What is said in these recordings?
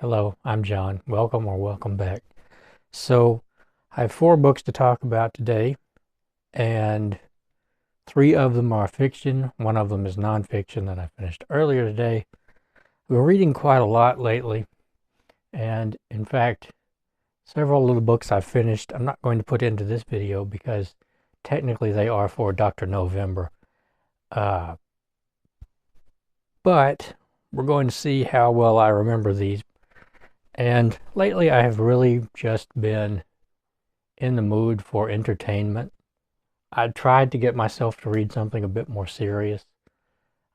Hello, I'm John. Welcome or welcome back. So, I have four books to talk about today, and three of them are fiction. One of them is nonfiction that I finished earlier today. I've been reading quite a lot lately, and in fact, several of the books I've finished, I'm not going to put into this video because technically they are for Dr. November. Uh, but we're going to see how well I remember these. And lately, I have really just been in the mood for entertainment. I tried to get myself to read something a bit more serious.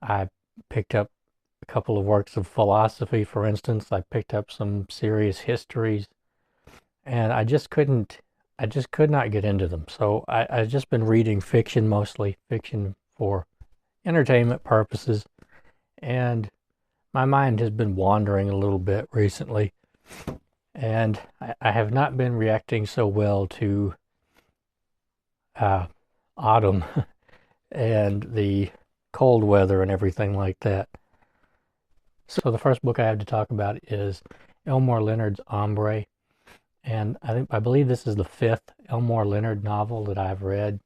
I picked up a couple of works of philosophy, for instance. I picked up some serious histories, and I just could not get into them. So I've just been reading fiction mostly, fiction for entertainment purposes, and my mind has been wandering a little bit recently, and I have not been reacting so well to uh, autumn and the cold weather and everything like that. So the first book I have to talk about is Elmore Leonard's Ombre, and I believe this is the fifth Elmore Leonard novel that I've read.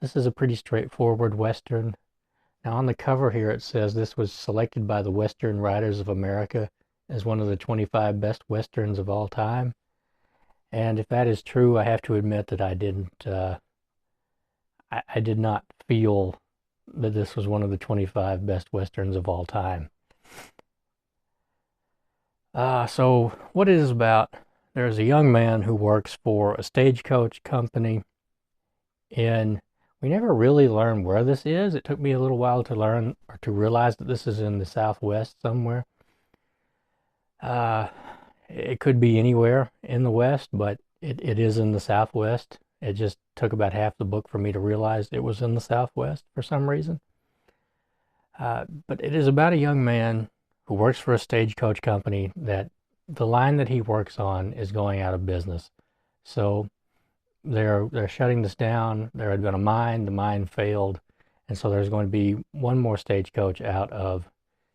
This is a pretty straightforward Western. Now on the cover here it says this was selected by the Western Writers of America as one of the 25 best Westerns of all time. And if that is true, I have to admit that I did not feel that this was one of the 25 best Westerns of all time. So what it is about, there's a young man who works for a stagecoach company we never really learn where this is. It took me a little while to learn or to realize that this is in the Southwest somewhere. It could be anywhere in the West, but it is in the Southwest. It just took about half the book for me to realize it was in the Southwest for some reason. But it is about a young man who works for a stagecoach company that the line that he works on is going out of business. So they're shutting this down. There had been a mine, the mine failed, and so there's going to be one more stagecoach out of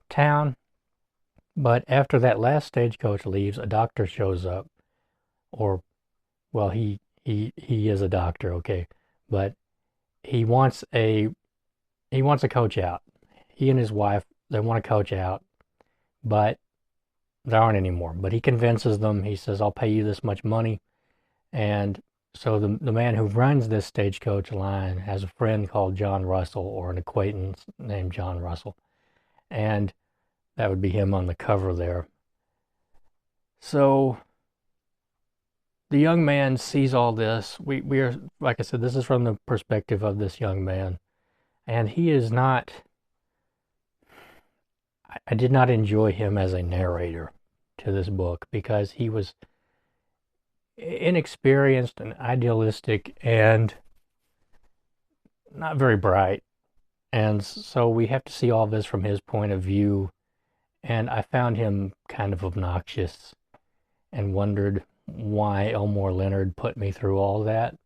town. But after that last stagecoach leaves, a doctor shows up, or well, he is a doctor, okay, but he wants a coach out. He and his wife, they want a coach out, but there aren't any more. But he convinces them. He says, "I'll pay you this much money." And so the man who runs this stagecoach line has a friend called John Russell, or an acquaintance named John Russell, and that would be him on the cover there. So the young man sees all this. We are, like I said, this is from the perspective of this young man, and he is not. I did not enjoy him as a narrator to this book because he was inexperienced and idealistic and not very bright. And so we have to see all this from his point of view. And I found him kind of obnoxious and wondered why Elmore Leonard put me through all that.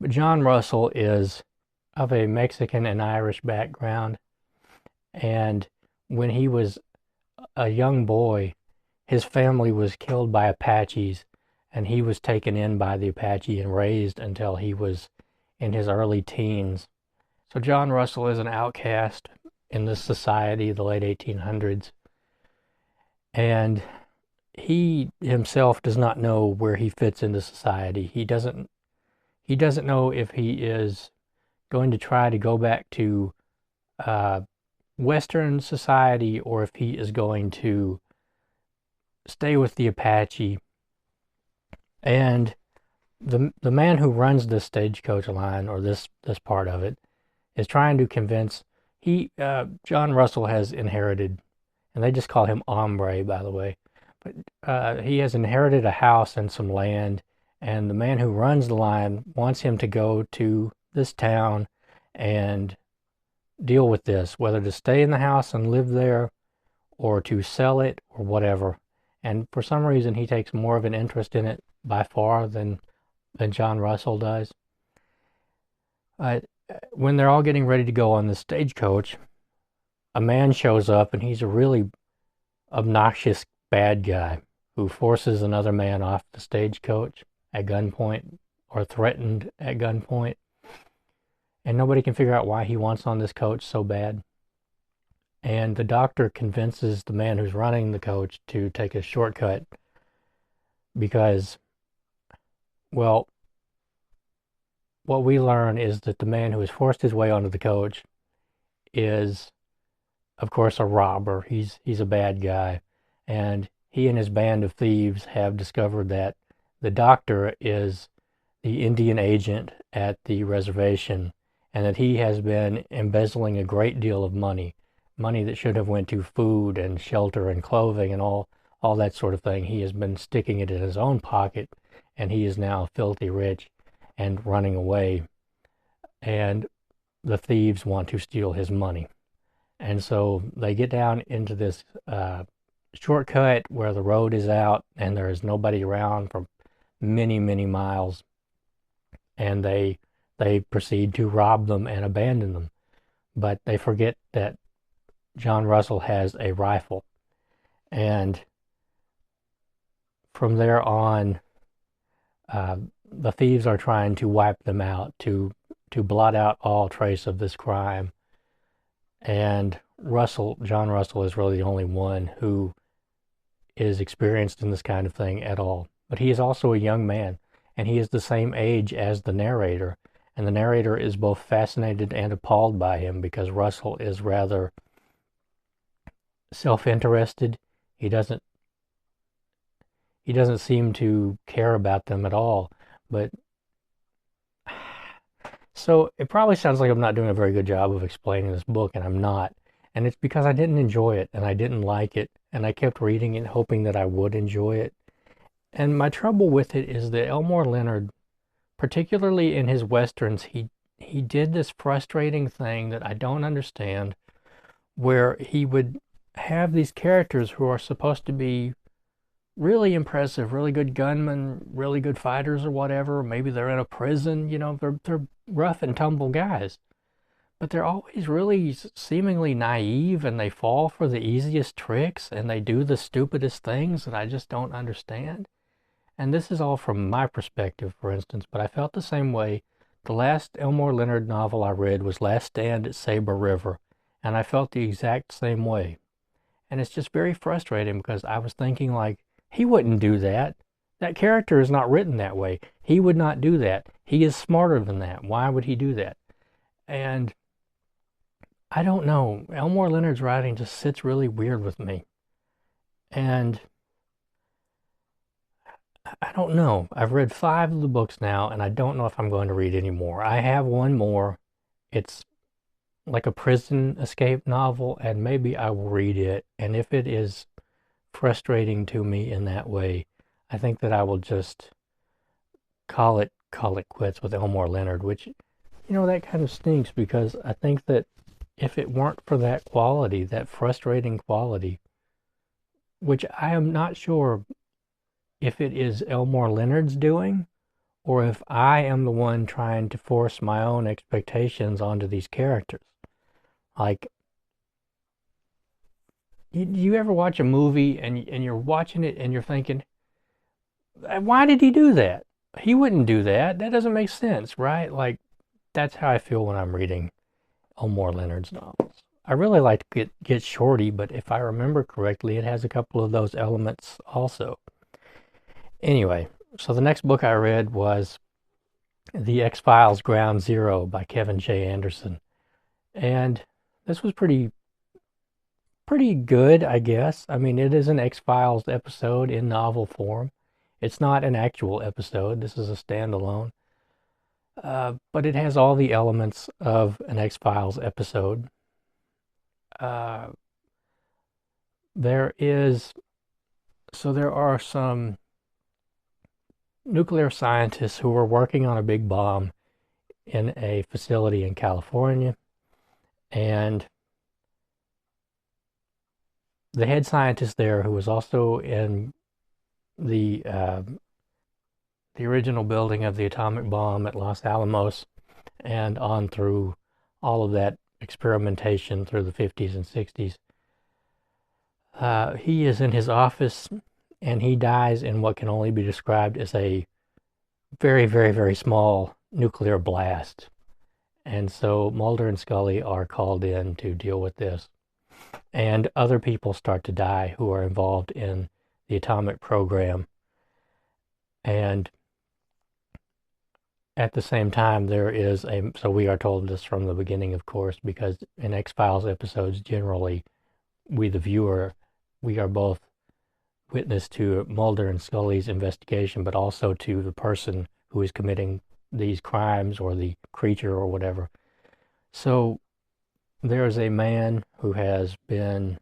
But John Russell is of a Mexican and Irish background. And when he was a young boy, his family was killed by Apaches, and he was taken in by the Apache and raised until he was in his early teens. So John Russell is an outcast in this society, the late 1800s, and he himself does not know where he fits into society. He doesn't know if he is going to try to go back to Western society or if he is going to stay with the Apache. And the man who runs this stagecoach line, or this part of it, is trying to convince John Russell has inherited, and they just call him Ombre, by the way, but he has inherited a house and some land, and the man who runs the line wants him to go to this town and deal with this, whether to stay in the house and live there or to sell it or whatever. And for some reason, he takes more of an interest in it by far than John Russell does. When they're all getting ready to go on the stagecoach, a man shows up, and he's a really obnoxious bad guy who forces another man off the stagecoach at gunpoint or threatened at gunpoint, and nobody can figure out why he wants on this coach so bad. And the doctor convinces the man who's running the coach to take a shortcut because, well, what we learn is that the man who has forced his way onto the coach is, of course, a robber. He's a bad guy. And he and his band of thieves have discovered that the doctor is the Indian agent at the reservation, and that he has been embezzling a great deal of money that should have went to food and shelter and clothing and all that sort of thing. He has been sticking it in his own pocket, and he is now filthy rich and running away. And the thieves want to steal his money. And so they get down into this shortcut where the road is out and there is nobody around for many, many miles. And they proceed to rob them and abandon them. But they forget that John Russell has a rifle. And from there on, the thieves are trying to wipe them out, to blot out all trace of this crime. And John Russell is really the only one who is experienced in this kind of thing at all. But he is also a young man, and he is the same age as the narrator. And the narrator is both fascinated and appalled by him because Russell is rather self-interested. He doesn't seem to care about them at all. But so it probably sounds like I'm not doing a very good job of explaining this book, and I'm not. And it's because I didn't enjoy it, and I didn't like it, and I kept reading it hoping that I would enjoy it. And my trouble with it is that Elmore Leonard, particularly in his westerns, he did this frustrating thing that I don't understand, where he would have these characters who are supposed to be really impressive, really good gunmen, really good fighters or whatever. Maybe they're in a prison, they're rough and tumble guys. But they're always really seemingly naive, and they fall for the easiest tricks, and they do the stupidest things that I just don't understand. And this is all from my perspective, for instance, but I felt the same way. The last Elmore Leonard novel I read was Last Stand at Sabre River, and I felt the exact same way. And it's just very frustrating because I was thinking, like, he wouldn't do that. That character is not written that way. He would not do that. He is smarter than that. Why would he do that? And I don't know. Elmore Leonard's writing just sits really weird with me. And I don't know. I've read 5 of the books now, and I don't know if I'm going to read any more. I have one more. It's like a prison escape novel, and maybe I will read it. And if it is frustrating to me in that way, I think that I will just call it quits with Elmore Leonard, which, that kind of stinks, because I think that if it weren't for that quality, that frustrating quality, which I am not sure if it is Elmore Leonard's doing, or if I am the one trying to force my own expectations onto these characters. Like, you ever watch a movie and you're watching it and you're thinking, why did he do that? He wouldn't do that. That doesn't make sense, right? Like, that's how I feel when I'm reading Elmore Leonard's novels. I really like to get Shorty, but if I remember correctly, it has a couple of those elements also. Anyway, so the next book I read was The X-Files Ground Zero by Kevin J. Anderson. And this was pretty good, I guess. I mean, it is an X-Files episode in novel form. It's not an actual episode. This is a standalone. But it has all the elements of an X-Files episode. There are some nuclear scientists who were working on a big bomb in a facility in California, and the head scientist there, who was also in the original building of the atomic bomb at Los Alamos, and on through all of that experimentation through the 50s and 60s, He is in his office and he dies in what can only be described as a very, very, very small nuclear blast. And so Mulder and Scully are called in to deal with this. And other people start to die who are involved in the atomic program. And at the same time, there is so we are told this from the beginning, of course, because in X-Files episodes, generally, we, the viewer, we are both witness to Mulder and Scully's investigation, but also to the person who is committing these crimes or the creature or whatever. So there is a man who has been.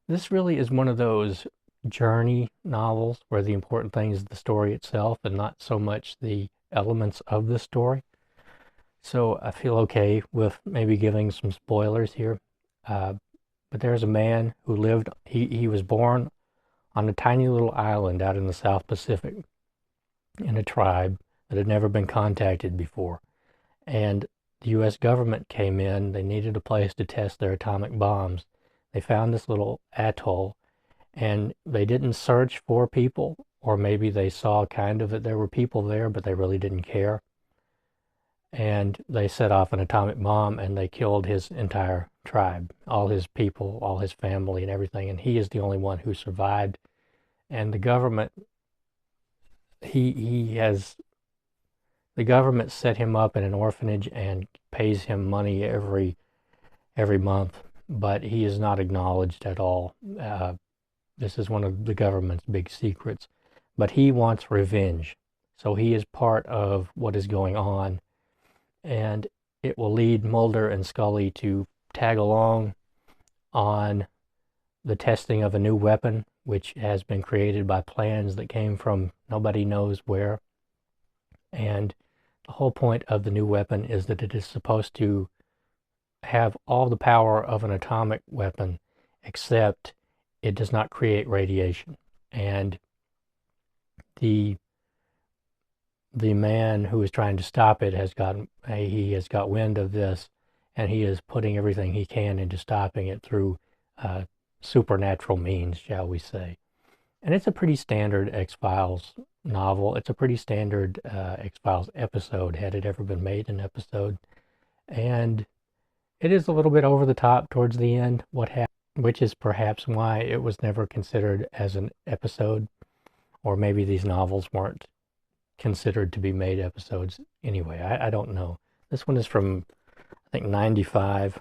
This really is one of those journey novels where the important thing is the story itself and not so much the elements of the story. So I feel okay with maybe giving some spoilers here. But there's a man who lived, he was born on a tiny little island out in the South Pacific in a tribe that had never been contacted before. And the U.S. government came in, they needed a place to test their atomic bombs. They found this little atoll, and they didn't search for people, or maybe they saw kind of that there were people there, but they really didn't care. And they set off an atomic bomb, and they killed his entire tribe, all his people, all his family, and everything. And he is the only one who survived. And the government, the government set him up in an orphanage and pays him money every month, but he is not acknowledged at all. This is one of the government's big secrets. But he wants revenge. So he is part of what is going on. And it will lead Mulder and Scully to tag along on the testing of a new weapon, which has been created by plans that came from nobody knows where. And the whole point of the new weapon is that it is supposed to have all the power of an atomic weapon, except it does not create radiation. And the man who is trying to stop it has got wind of this, and he is putting everything he can into stopping it through supernatural means, shall we say. And it's a pretty standard X-Files novel. It's a pretty standard X-Files episode, had it ever been made an episode. And it is a little bit over the top towards the end, which is perhaps why it was never considered as an episode, or maybe these novels weren't considered to be made episodes anyway. I don't know. This one is from, I think, 95,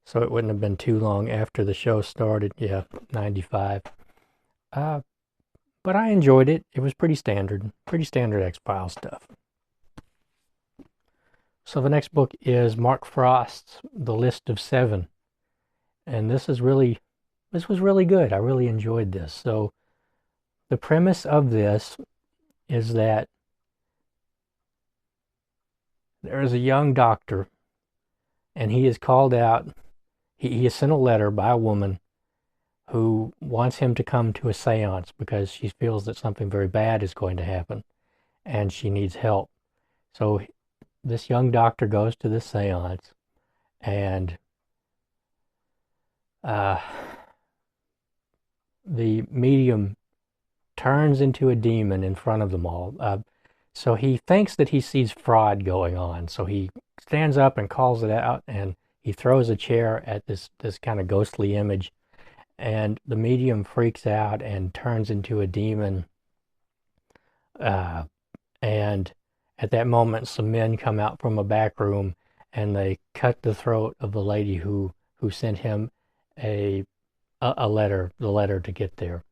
so it wouldn't have been too long after the show started. Yeah, 95. But I enjoyed it. It was pretty standard X-Files stuff. So the next book is Mark Frost's The List of Seven. And this was really good. I really enjoyed this. So the premise of this is that there is a young doctor, and he is called out. He is sent a letter by a woman who wants him to come to a seance because she feels that something very bad is going to happen, and she needs help. So this young doctor goes to this seance, and the medium turns into a demon in front of them all. So he thinks that he sees fraud going on. So he stands up and calls it out, and he throws a chair at this kind of ghostly image, and the medium freaks out and turns into a demon. And at that moment, some men come out from a back room, and they cut the throat of the lady who sent him a letter, the letter to get there.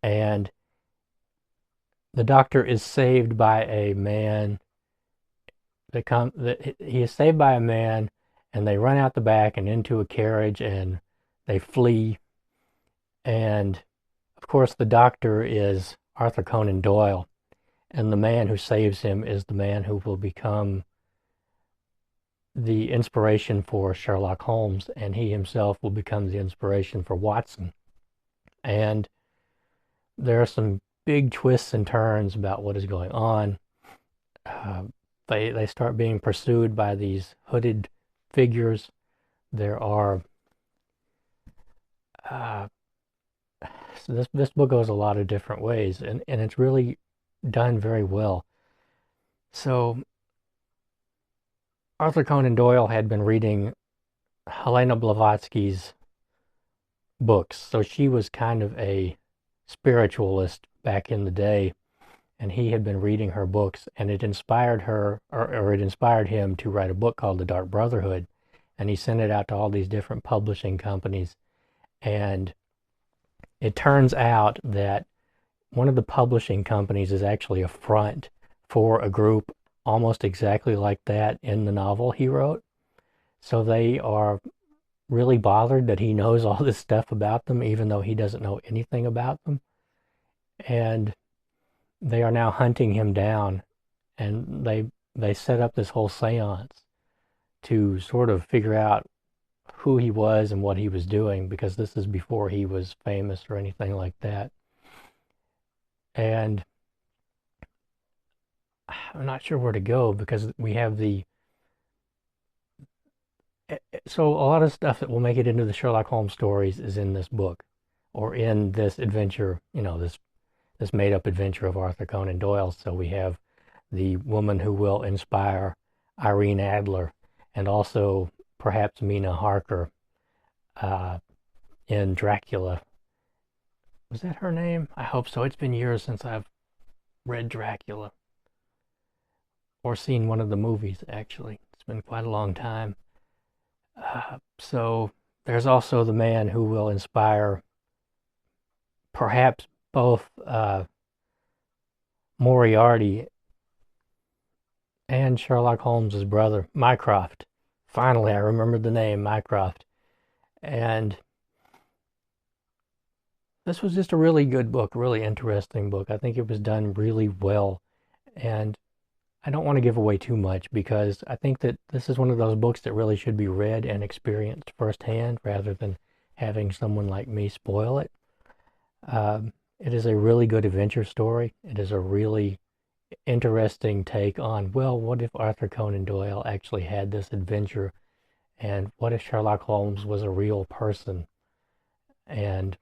And the doctor is saved by a man. He is saved by a man, and they run out the back and into a carriage, and they flee. And of course, the doctor is Arthur Conan Doyle, and the man who saves him is the man who will become the inspiration for Sherlock Holmes, and he himself will become the inspiration for Watson. And there are some big twists and turns about what is going on. They start being pursued by these hooded figures. There are Uh, so this book goes a lot of different ways, and it's really done very well. So Arthur Conan Doyle had been reading Helena Blavatsky's books, so she was kind of a spiritualist back in the day, and he had been reading her books, and it inspired her, or it inspired him to write a book called The Dark Brotherhood, and he sent it out to all these different publishing companies, and it turns out that one of the publishing companies is actually a front for a group almost exactly like that in the novel he wrote. So they are really bothered that he knows all this stuff about them, even though he doesn't know anything about them. And they are now hunting him down, and they set up this whole seance to sort of figure out who he was and what he was doing, because this is before he was famous or anything like that. And I'm not sure where to go, because we have so a lot of stuff that will make it into the Sherlock Holmes stories is in this book, or in this adventure, this made up adventure of Arthur Conan Doyle. So we have the woman who will inspire Irene Adler, and also perhaps Mina Harker uh, in Dracula. Was that her name? I hope so. It's been years since I've read Dracula or seen one of the movies, actually. It's been quite a long time. So there's also the man who will inspire perhaps both Moriarty and Sherlock Holmes's brother, Mycroft. Finally, I remembered the name, Mycroft. And this was just a really good book, really interesting book. I think it was done really well. And I don't want to give away too much, because I think that this is one of those books that really should be read and experienced firsthand rather than having someone like me spoil it. It is a really good adventure story. It is a really interesting take on, well, what if Arthur Conan Doyle actually had this adventure? And what if Sherlock Holmes was a real person? And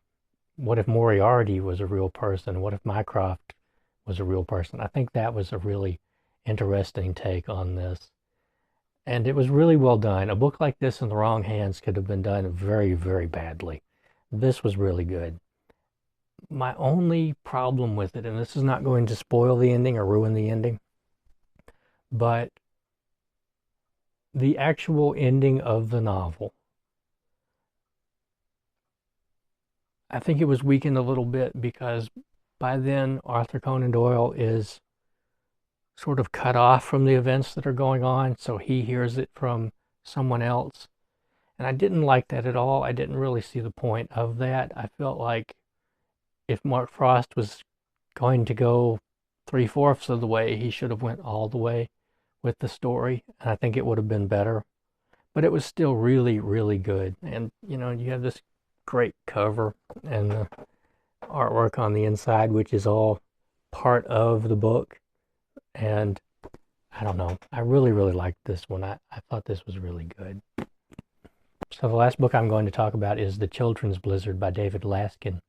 what if Moriarty was a real person? What if Mycroft was a real person? I think that was a really interesting take on this. And it was really well done. A book like this in the wrong hands could have been done very, very badly. This was really good. My only problem with it, and this is not going to spoil the ending or ruin the ending, but the actual ending of the novel, I think it was weakened a little bit, because by then Arthur Conan Doyle is sort of cut off from the events that are going on, so he hears it from someone else. And I didn't like that at all. I didn't really see the point of that. I felt like if Mark Frost was going to go 3/4 of the way, he should have went all the way with the story, and I think it would have been better. But it was still really, really good. And you have this great cover and the artwork on the inside, which is all part of the book. And I don't know, I really, really liked this one. I thought this was really good. So the last book I'm going to talk about is The Children's Blizzard by David Laskin.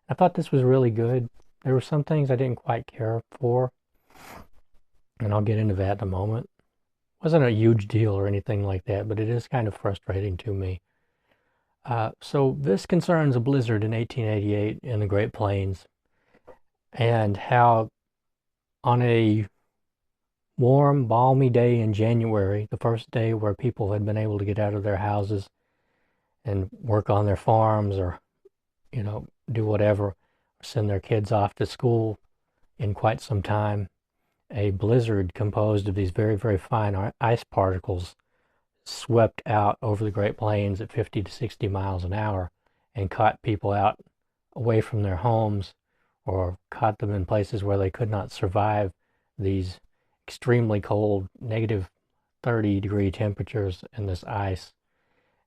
I thought this was really good. There were some things I didn't quite care for, and I'll get into that in a moment. It wasn't a huge deal or anything like that, but it is kind of frustrating to me. So this concerns a blizzard in 1888 in the Great Plains, and how on a warm, balmy day in January, the first day where people had been able to get out of their houses and work on their farms, or do whatever, or send their kids off to school in quite some time, a blizzard composed of these very, very fine ice particles swept out over the Great Plains at 50 to 60 miles an hour and caught people out away from their homes, or caught them in places where they could not survive these extremely cold, negative 30-degree temperatures in this ice.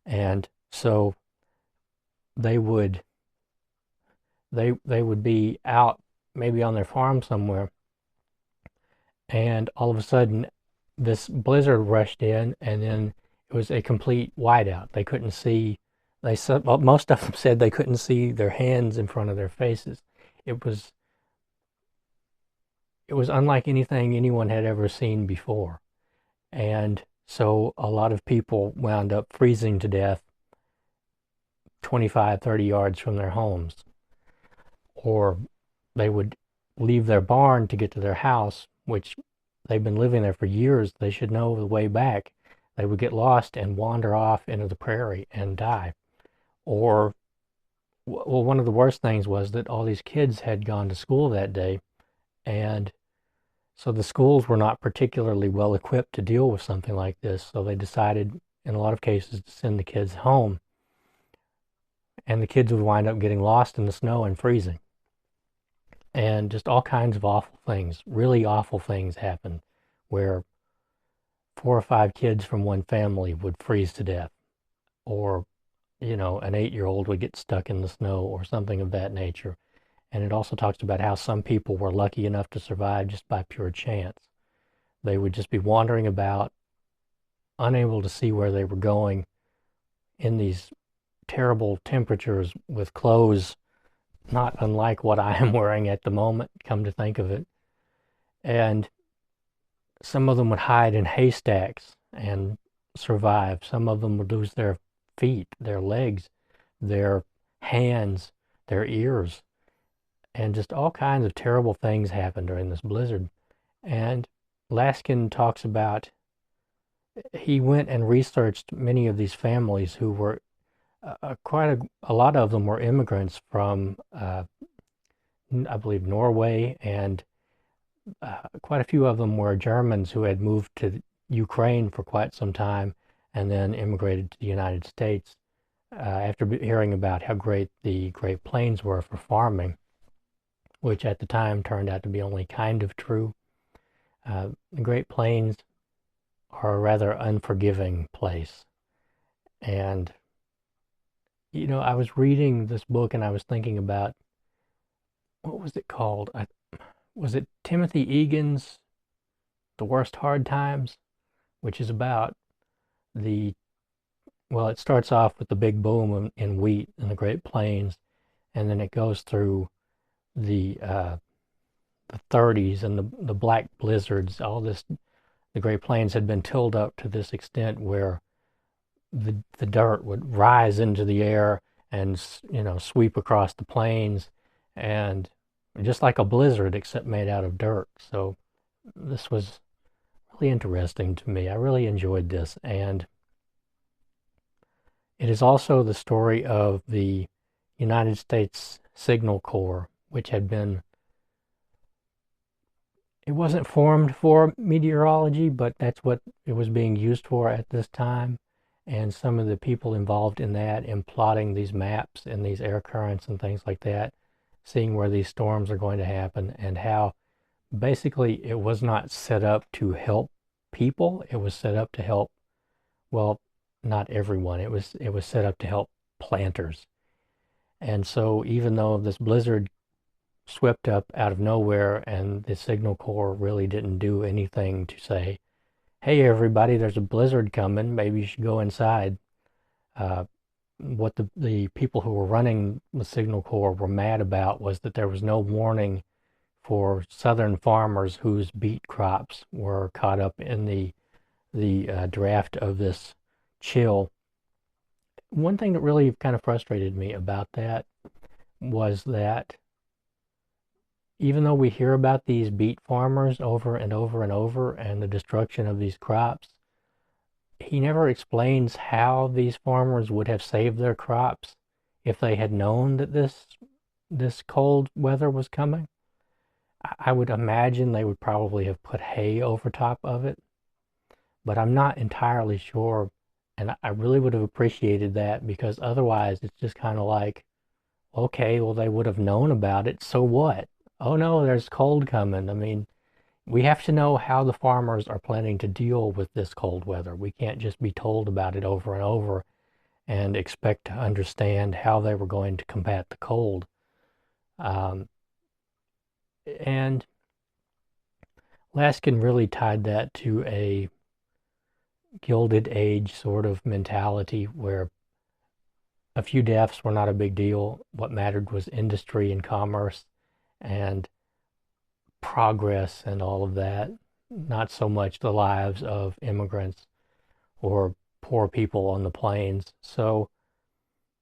And so they would be out maybe on their farm somewhere, and all of a sudden this blizzard rushed in, and then it was a complete whiteout. They couldn't see They said, well, most of them said they couldn't see their hands in front of their faces. It was it was unlike anything anyone had ever seen before. And so a lot of people wound up freezing to death 25, 30 yards from their homes. Or they would leave their barn to get to their house, which they've been living there for years. They should know the way back. They would get lost and wander off into the prairie and die. Or, well, one of the worst things was that all these kids had gone to school that day, and so the schools were not particularly well equipped to deal with something like this. So they decided, in a lot of cases, to send the kids home, and the kids would wind up getting lost in the snow and freezing. And just all kinds of awful things, really awful things happened, where 4 or 5 kids from one family would freeze to death, or an 8-year-old would get stuck in the snow or something of that nature. And it also talks about how some people were lucky enough to survive just by pure chance. They would just be wandering about, unable to see where they were going in these terrible temperatures with clothes not unlike what I am wearing at the moment, come to think of it. And some of them would hide in haystacks and survive. Some of them would lose their feet, their legs, their hands, their ears, and just all kinds of terrible things happened during this blizzard. And Laskin talks about he went and researched many of these families who were quite a lot of them were immigrants from I believe Norway, and quite a few of them were Germans who had moved to Ukraine for quite some time and then immigrated to the United States after hearing about how great the Great Plains were for farming, which at the time turned out to be only kind of true. The Great Plains are a rather unforgiving place. And, I was reading this book and I was thinking about, what was it called? Was it Timothy Egan's The Worst Hard Times, which is about it starts off with the big boom in wheat in the Great Plains, and then it goes through the 30s and the black blizzards. All this, the Great Plains had been tilled up to this extent where the dirt would rise into the air and sweep across the plains, and just like a blizzard except made out of dirt. So this was really interesting to me. I really enjoyed this, and it is also the story of the United States Signal Corps, which had been, it wasn't formed for meteorology, but that's what it was being used for at this time. And some of the people involved in that, in plotting these maps and these air currents and things like that, seeing where these storms are going to happen, and how basically it was not set up to help people. It was set up to help, well, not everyone. It was set up to help planters. And so even though this blizzard swept up out of nowhere and the Signal Corps really didn't do anything to say, hey, everybody, there's a blizzard coming, maybe you should go inside. What the people who were running the Signal Corps were mad about was that there was no warning for southern farmers whose beet crops were caught up in the draft of this chill. One thing that really kind of frustrated me about that was that even though we hear about these beet farmers over and over and over and the destruction of these crops, he never explains how these farmers would have saved their crops if they had known that this cold weather was coming. I would imagine they would probably have put hay over top of it, but I'm not entirely sure, and I really would have appreciated that, because otherwise it's just kind of like, okay, well, they would have known about it, so what? Oh no, there's cold coming. I mean, we have to know how the farmers are planning to deal with this cold weather. We can't just be told about it over and over and expect to understand how they were going to combat the cold. And Laskin really tied that to a Gilded Age sort of mentality where a few deaths were not a big deal. What mattered was industry and commerce and progress and all of that, not so much the lives of immigrants or poor people on the plains. So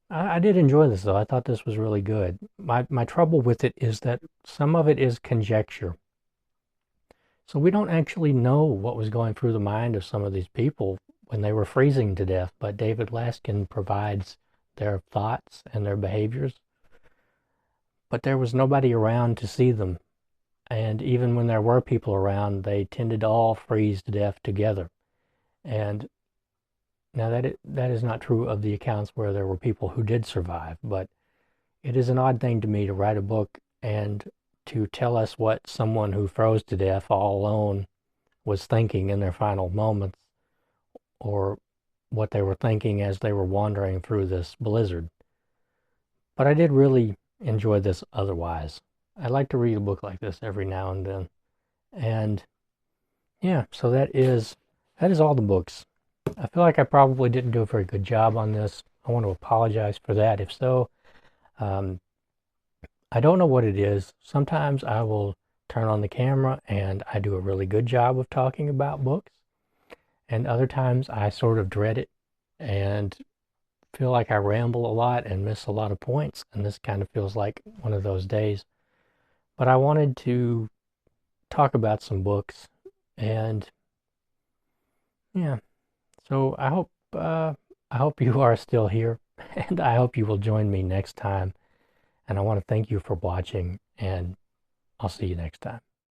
I did enjoy this though. I thought this was really good. My trouble with it is that some of it is conjecture. So we don't actually know what was going through the mind of some of these people when they were freezing to death, but David Laskin provides their thoughts and their behaviors. But there was nobody around to see them. And even when there were people around, they tended to all freeze to death together. And now that is not true of the accounts where there were people who did survive, but it is an odd thing to me to write a book and to tell us what someone who froze to death all alone was thinking in their final moments, or what they were thinking as they were wandering through this blizzard. But I did really enjoy this otherwise. I like to read a book like this every now and then. And yeah, so that is all the books. I feel like I probably didn't do a very good job on this. I want to apologize for that. If so, um, I don't know what it is. Sometimes I will turn on the camera and I do a really good job of talking about books. And other times I sort of dread it and feel like I ramble a lot and miss a lot of points. And this kind of feels like one of those days. But I wanted to talk about some books, and yeah, so I hope you are still here, and I hope you will join me next time. And I want to thank you for watching, and I'll see you next time.